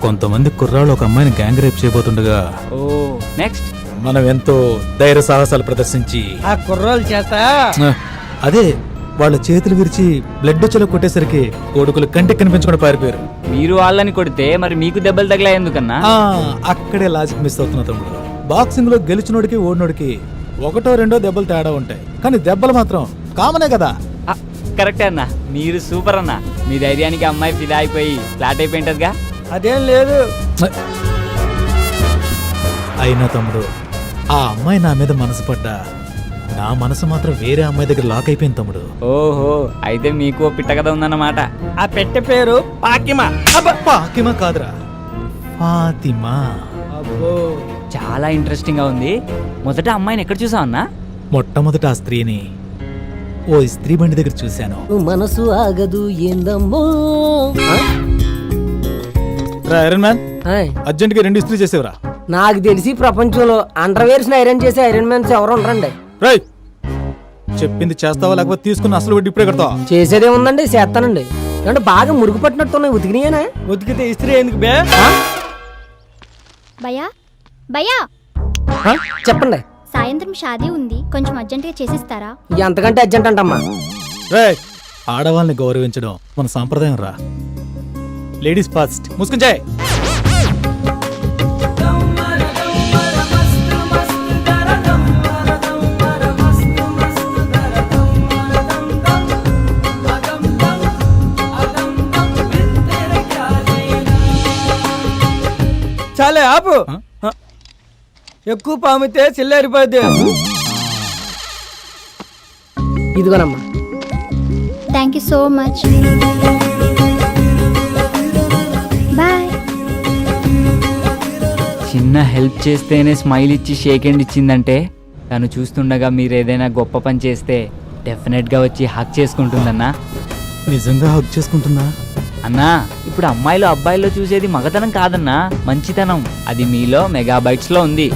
కొంతమంది కుర్రాళ్ళు ఒక అమ్మాయిని గ్యాంగ్ రేప్ చేయబోతుండగా ఓ నెక్స్ట్ మనం ఎంతో ధైర్య సాహసాలు ప్రదర్శించి ఆ కుర్రోళ్ళ చేత అదే వాళ్ళ చేతులు విరిచి బ్లడ్ వచ్చేలా కొట్టేసరికి కొడుకులు కంటికి కనిపించకుండా పారిపోయారు. మీరు వాళ్ళని కొడితే మరి మీకు దెబ్బలు తగిలా ఎందుకన్నా? అక్కడే లాజిక్ మిస్ అవుతున్నా తమ్ముడు. బాక్సింగ్ లో గెలిచినోడికి ఓడినోడికి ఒకటో రెండో దెబ్బలు తేడా ఉంటాయి, కానీ దెబ్బలు మాత్రం కామనే కదా. కరెక్టే అన్న, మీరు సూపర్ అన్న. మీ ధైర్యానికి అమ్మాయి ఫిదా అయిపోయి ఫ్లాట్ అయిపోయింటదిగా. అదేం లేదు. అయినా తమ్ముడు, ఆ అమ్మాయి నా మీద మనసు పడ్డా నా మనసు మాత్రం వేరే అమ్మాయి దగ్గర లాక్ అయిపోయింది తమ్ముడు. ఓహో, అయితే మీకు పిట్ట కథ ఉందన్నమాట. ఆ పెట్టె పేరు పాకిమా. పాకిమా కాదురా, ఫాతిమా. అబ్బో, చాలా ఇంట్రెస్టింగ్ గా ఉంది. మొదట అమ్మాయిని ఎక్కడ చూసావు అన్నా? మొట్టమొదట ఆ స్త్రీని ఓ స్త్రీ బండి దగ్గర చూశాను. మనసు ఆగదు ఏందమ్మో. ఐరన్ మ్యాన్, అర్జెంట్ గా 2 ఇస్త్రీ చేసేవరా. నాకు తెలిసి ప్రపంచంలో అండర్వేర్స్ ఐరన్ చేసే ఐరన్ మ్యాన్స్ ఎవరు ఉండరండి. రై, చెప్పింది చేస్తావా లేకపోతే తీసుకున్న అసలు వడ్డీ ఇప్పుడే కడతావా? చేసేదే ఉందండి, చేస్తానండి. అంటే బాగా మురుగు పట్టినట్టున్నాయి. ఉతికినాయేనా? ఉతికితే ఇస్త్రీ ఎందుకు బే? భయా భయా, చెప్పండి. సాయంత్రం షాదీ ఉంది, కొంచెం అర్జెంటుగా చేసిస్తారా? ఎంతకంటే అర్జెంట్ అంటమ్మా. రే, ఆడవాళ్ళని గౌరవించడం మన సాంప్రదాయం రా. Ladies first. ముసుకుంచాయ్. చాలే ఆపు. ఎక్కువ పామితే చిల్లారిపోద్ది. ఇదిగోనమ్మా. Thank you so much. Bye. చిన్న హెల్ప్ చేస్తేనే స్మైల్ ఇచ్చి షేక్ హ్యాండ్ ఇచ్చిందంటే తను చూస్తుండగా మీరు ఏదైనా గొప్ప పని చేస్తే డెఫినెట్ గా వచ్చి హక్ చేసుకుంటుందన్నా. నిజంగా హక్ చేసుకుంటుందా? అన్నా, ఇప్పుడు అమ్మాయిలు అబ్బాయిల్లో చూసేది మగతనం కాదన్నా, మంచితనం. అది మీలో మెగాబైట్స్ లో ఉంది.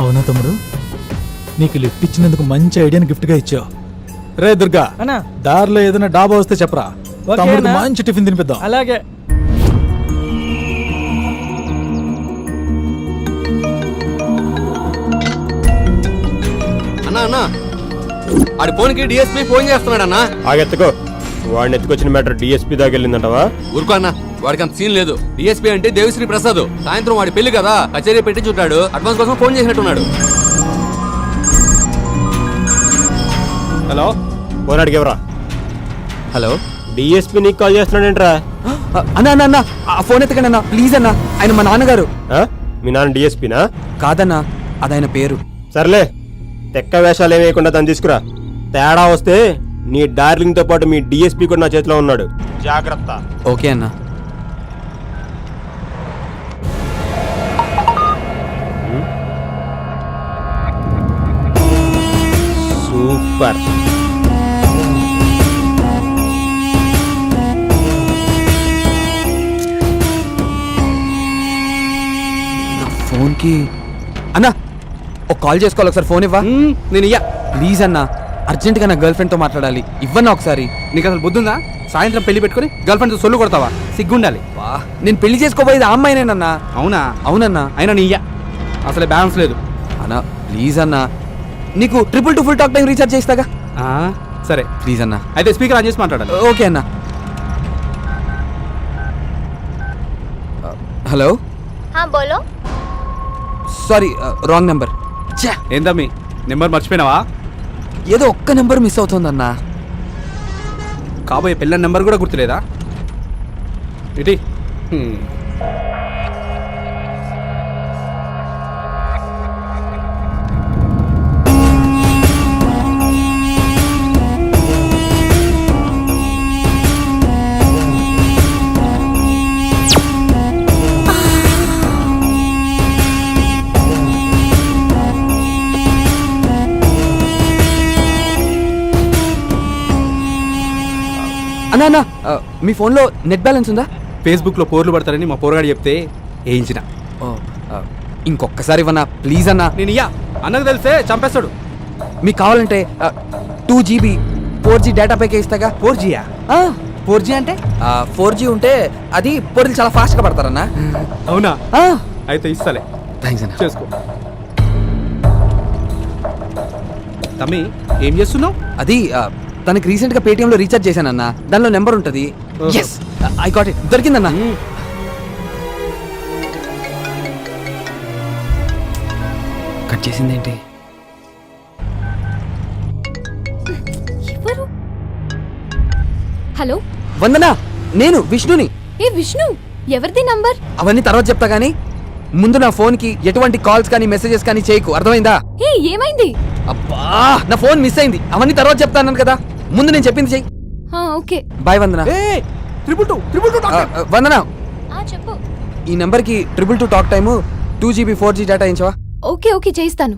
అవునా తమ్ముడు, నీకు లిఫ్ట్ ఇచ్చినందుకు మంచి ఐడియాని గిఫ్ట్ గా ఇచ్చావు. రే దుర్గా, దారిలో ఏదైనా డాబా వస్తే చెప్పరా, తమ్ముడికి మంచి టిఫిన్ తినిపిద్దాం. అలాగే. అన్నా అన్నా, ఆడి ఫోన్కి డిఎస్పీ ఫోన్ చేస్తున్నాడన్నా. ఆగెత్తుకో, వాడిని ఎత్తుకొచ్చిన మ్యాటర్ డిఎస్పీ దాకా వెళ్ళిందంటవా? ఊరుకో అన్న, వాడికి అంత సీన్ లేదు. డిఎస్పీ అంటే దేవిశ్రీ ప్రసాద్. సాయంత్రం వాడి పెళ్లి కదా, కచేరీ పెట్టి చుట్టాడు. అడ్వాన్స్ కోసం ఫోన్ చేసినట్టున్నాడు. హలో, ఫోన్ అడిగేవరా? హలో, డిఎస్పీ నీకు కాల్ చేస్తున్నాడేంట్రా? అన్నా అన్న అన్న, ఆ ఫోన్ ఎత్తకండి అన్న ప్లీజ్ అన్న. ఆయన మా నాన్నగారు. మీ నాన్న డిఎస్పీనా? కాదన్నా, అదైన పేరు. సర్లే, తెక్క వేషాలు ఏమేయకుండా తను తీసుకురా. తేడా వస్తే నీ డార్లింగ్ తో పాటు మీ డిఎస్పీ కూడా నా చేతిలో ఉన్నాడు, జాగ్రత్త. ఓకే అన్న. సూపర్. ఫోన్కి అన్నా ఒక కాల్ చేసుకోవాలి, ఒకసారి ఫోన్ ఇవ్వా. నేను ఇయ్యా. ప్లీజ్ అన్నా, అర్జెంట్గా నా గర్ల్ ఫ్రెండ్తో మాట్లాడాలి. ఇవ్వన్నా ఒకసారి. నీకు అసలు బుద్ధుందా? సాయంత్రం పెళ్లి పెట్టుకుని గర్ల్ ఫ్రెండ్తో సొల్లు కొడతావా? సిగ్గుండాలి. నేను పెళ్లి చేసుకోబోయేది ఆ అమ్మాయినేనన్నా. అవునా? అవునన్నా. అయినా నీ ఇయ్యా, అసలే బ్యాలెన్స్ లేదు. అన్నా ప్లీజ్ అన్నా, నీకు 222 ఫుల్ టాక్ టైం రీఛార్జ్ చేస్తాగా. సరే ప్లీజ్ అన్నా. అయితే స్పీకర్ ఆన్ చేసి మాట్లాడాలి. ఓకే అన్నా. హలో. బోలో. Sorry, wrong number. ఏందమ్మీ, నెంబర్ మర్చిపోయినావా? ఏదో ఒక్క నెంబర్ మిస్ అవుతుందన్నా. కాబోయే పిల్ల నెంబర్ కూడా గుర్తులేదా? ఇటీ. అన్నా అన్నా, మీ ఫోన్లో నెట్ బ్యాలెన్స్ ఉందా? ఫేస్బుక్లో పోర్లు పడతారని మా పోరగాడు చెప్తే వేయించిన. ఇంకొకసారి ఇవ్వనా ప్లీజ్ అన్నా. నేను ఇయ్యా, అన్నకు తెలిస్తే చంపేస్తాడు. మీకు కావాలంటే 2 GB 4G data ప్యాకే ఇస్తాగా. 4G? 4G అంటే 4G ఉంటే అది పొరులు చాలా ఫాస్ట్గా పడతారన్నా. అవునా అయితే ఇస్తాలే, థ్యాంక్స్ అన్న. చేసుకో. తమ్మి ఏం చేస్తున్నావు? అది తనకి రీసెంట్గా పేటిఎంలో రీఛార్జ్ చేశానన్నా, దానిలో నెంబర్ ఉంటుంది. ఎస్ ఐ గాట్ ఇట్, దొరికిందన్నా. కట్ చేసిందేంటి? ఎవరు? హలో వందనా, నేను విష్ణుని. ఏ విష్ణు, ఎవరిది నంబర్? అవన్నీ తర్వాత చెప్తా గానీ ముందు నా ఫోన్కి ఎటువంటి కాల్స్ కానీ మెసేజెస్ కానీ చేయకు, అర్థమైందా? ఏ ఏమైంది? అబ్బా నా ఫోన్ మిస్ అయింది, అవన్నీ తర్వాత చెప్తాను కదా, ముందు నేను చెప్పింది చెయ్యి. ఓకే బాయ్ వందనా. 222 వందనా, చెప్పు. ఈ నెంబర్కి 222 talk time 2GB 4G data ఇచ్చావా? ఓకే ఓకే చేయిస్తాను.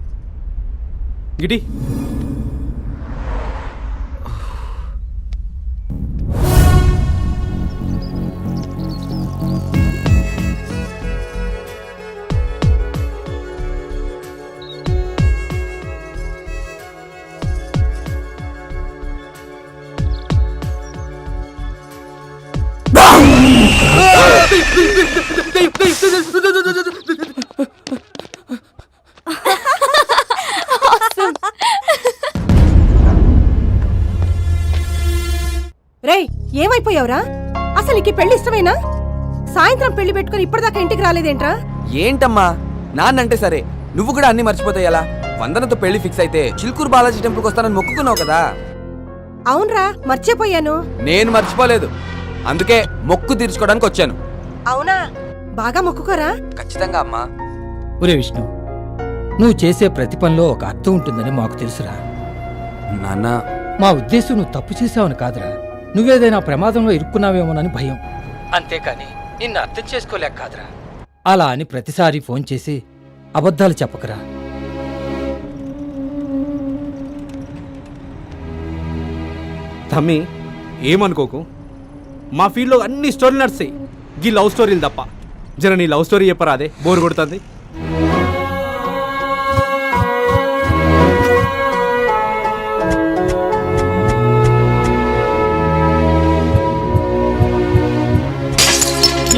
గిటి రేయ్ ఏమైపోయావురా? అసలు నీకు పెళ్లి ఇష్టమేనా? సాయంత్రం పెళ్లి పెట్టుకుని ఇప్పటిదాకా ఇంటికి రాలేదేంట్రా? ఏంటమ్మా నాన్నంటే సరే, నువ్వు కూడా అన్ని మర్చిపోతాయి ఎలా? వందనతో పెళ్లి ఫిక్స్ అయితే చిలుకూరు బాలాజీ టెంపుల్కి వస్తానని మొక్కుకున్నావు కదా. అవునరా, మర్చిపోయాను. నేను మర్చిపోలేదు, అందుకే మొక్కు తీర్చుకోవడానికి వచ్చాను. అవునా, బాగా మొక్కుకోరా. ఖచ్చితంగా అమ్మా. ఒరే విష్ణు, నువ్వు చేసే ప్రతి పనిలో ఒక అర్థం ఉంటుందని మాకు తెలుసురా. నాన్న, మా ఉద్దేశం నువ్వు తప్పు చేసావని కాదురా, నువ్వేదైనా ప్రమాదంలో ఇరుక్కున్నావేమోనని భయం. అంతేకాని నిన్ను అర్థం చేసుకోలేక కాదురా. అలా అని ప్రతిసారి ఫోన్ చేసి అబద్ధాలు చెప్పకరా. తమ్మి ఏమనుకోకు, మా ఫీల్డ్లో అన్ని స్టోరీలు నడుస్తాయి, గీ లవ్ స్టోరీలు తప్ప. జర నీ లవ్ స్టోరీ చెప్పరా, అదే బోర్ కొడుతుంది.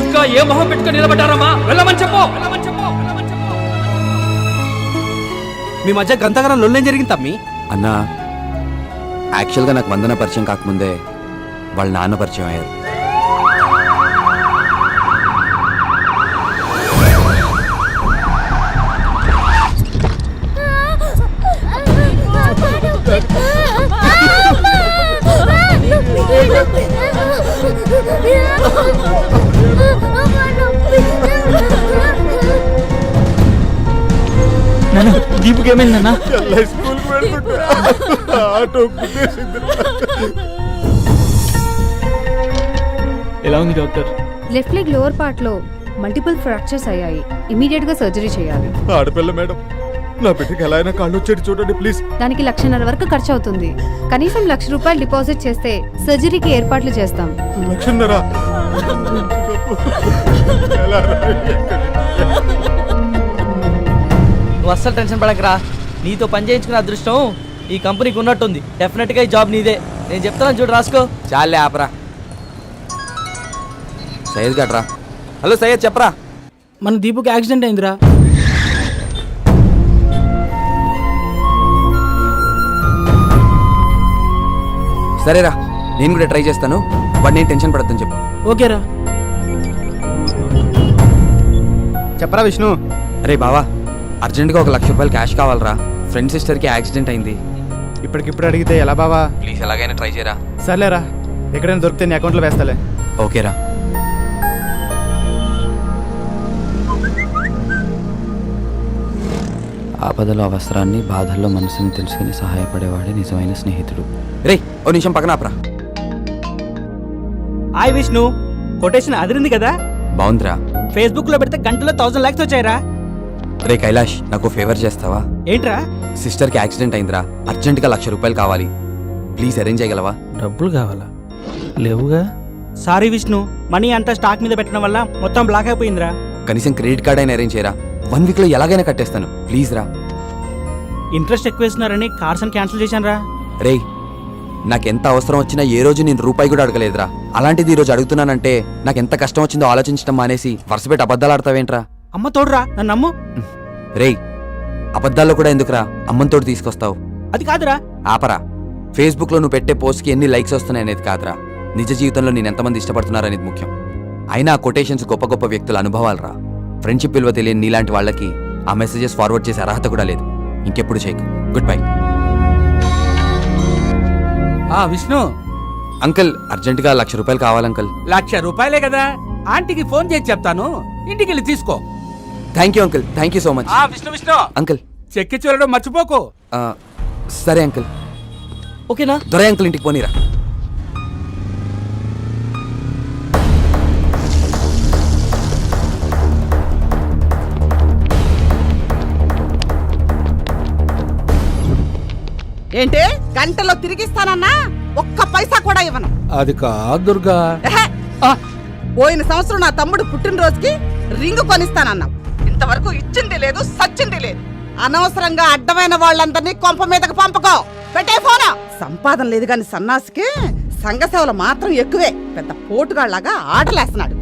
ఇంకా ఏ మొహం పెట్టుకుని నిలబడ్డారమ్మా? వెళ్ళమని చెప్పు. మీ మధ్య గంతగనం లొల్లేం జరిగింది తమ్మి? అన్నా యాక్చువల్గా నాకు వందన పరిచయం కాకముందే వాళ్ళ నాన్న పరిచయం అయ్యారు. దీపుకి ఏమైందన్నా? ఎలా ఉంది doctor? Left leg lower part లో మల్టిపుల్ ఫ్రాక్చర్స్ అయ్యాయి. ఇమీడియట్ గా సర్జరీ చేయాలి. ఆడపిల్ల మేడం, నా బిడ్డకి ఎలా అయినా కాళ్ళు వచ్చేది చూడండి ప్లీజ్. దానికి 1,50,000 వరకు ఖర్చు అవుతుంది. కనీసం ₹1,00,000 డిపాజిట్ చేస్తే సర్జరీకి ఏర్పాట్లు చేస్తాం. 1,00,000. నువ్వు అస్సలు టెన్షన్ పడకరా. నీతో పని చేయించుకునే అదృష్టం ఈ కంపెనీకి ఉన్నట్టుంది. డెఫినెట్ గా ఈ జాబ్ నీదే. నేను చెప్తాను చూడు, రాసుకో. చాలే ఆపరా. సయ్యద్ గట్రా. హలో సయ్యద్, చెప్పరా. మన దీపుకి యాక్సిడెంట్ అయిందిరా. సరేరా, నేను కూడా ట్రై చేస్తాను, బట్ నేను టెన్షన్ పడద్దని చెప్పు. ఓకేరా. చెప్పరా విష్ణు. అరే బావా, అర్జెంట్గా ఒక ₹1,00,000 క్యాష్ కావాలరా. ఫ్రెండ్ సిస్టర్కి యాక్సిడెంట్ అయింది. ఇప్పటికిప్పుడు అడిగితే ఎలా బావా? ప్లీజ్ ఎలాగైనా ట్రై చేయరా. సర్లేరా, ఎక్కడైనా దొరికితే నీ అకౌంట్లో వేస్తాలే. ఓకేరా. ఆపదలో అవసరాన్ని, బాధల్లో మనసుని తెలుసుకుని సహాయపడేవాడే నిజమైన స్నేహితుడు. రే ఓ నిమిషం పక్కన ఆపరా. హాయ్ విష్ణు, కొటేషన్ అదిరింది కదా? బాగుందిరా. ఫేస్బుక్ లో పెడితే గంటలో 1,000 లైక్స్ వచ్చాయిరా. రే కైలాష్, నాకు ఫేవర్ చేస్తావా? ఏంట్రా? సిస్టర్కి యాక్సిడెంట్ అయిందిరా, అర్జెంటుగా ₹1,00,000 కావాలి. ప్లీజ్ అరేంజ్ చేయగలవా? డబ్బులు కావాలా? లేవుగా. సారీ విష్ణు, మనీ అంతా స్టాక్ మీద పెట్టడం వల్ల మొత్తం బ్లాక్ అయిపోయిందిరా. కనీసం క్రెడిట్ కార్డ్ అయినా అరేంజ్ చేయరా. 1 వీక్లో ఎలాగైనా కట్టేస్తాను, ప్లీజ్ రా. ఇంట్రెస్ట్ ఎక్కువ ఇస్తున్నారని కార్స్ అని క్యాన్సిల్ చేశాను రా. రేయ్ నాకెంత అవసరం వచ్చినా ఏ రోజు నేను రూపాయి కూడా అడగలేదురా. అలాంటిది ఈ రోజు అడుగుతున్నానంటే నాకెంత కష్టం వచ్చిందో ఆలోచించడం మానేసి వరుసపెట్టి అబద్ధాలు ఆడతావేంట్రా? అమ్మ తోడురా నన్ను నమ్ము. రేయ్, అబద్ధాల్లో కూడా ఎందుకురా అమ్మంతోటి తీసుకొస్తావు? అది కాదురా. ఆపరా. ఫేస్బుక్ లో నువ్వు పెట్టే పోస్ట్కి ఎన్ని లైక్స్ వస్తున్నాయనేది కాదురా, నిజ జీవితంలో నేను ఎంతమంది ఇష్టపడుతున్నారనేది ముఖ్యం. అయినా ఆ కొటేషన్స్ గొప్ప గొప్ప వ్యక్తుల అనుభవాలరా. ఫ్రెండ్షిప్ విలువ తెలియని నీలాంటి వాళ్ళకి ఆ మెసేజెస్ ఫార్వర్డ్ చేసే అర్హత కూడా లేదు. ఇంకెప్పుడు చేయకు. Good bye. విష్ణు, అంకుల్, అర్జెంటుగా ₹1,00,000 కావాలంకుల్. ₹1,00,000 కదా, ఆంటీకి ఫోన్ చేసి చెప్తాను, ఇంటికి వెళ్ళి తీసుకో. Thank you uncle, thank you so much. Vishnu uncle, చెక్కి చూడడం మర్చిపోకు. సరే అంకుల్. ఓకేనా? దొరై అంకుల్ ఇంటికి పోనీరా. ఏంటే గంటలో తిరిగిస్తానన్నా ఒక్క పైసా కూడా ఇవ్వను. అది కాదు దుర్గా. ఎహె. పోయిన సంవత్సరం నా తమ్ముడు పుట్టినరోజుకి రింగు కొనిస్తానన్నావు. ఇంతవరకు ఇచ్చింది లేదు, సచ్చింది లేదు. అనవసరంగా అడ్డమైన వాళ్ళందరినీ కొంప మీదకి పంపకో. పెట్టే ఫోనా. సంపాదన లేదు గాని సన్నాసికి సంఘ సేవలు మాత్రం ఎక్కువే. పెద్ద పోటుగాళ్లాగా ఆటలేస్తున్నాడు.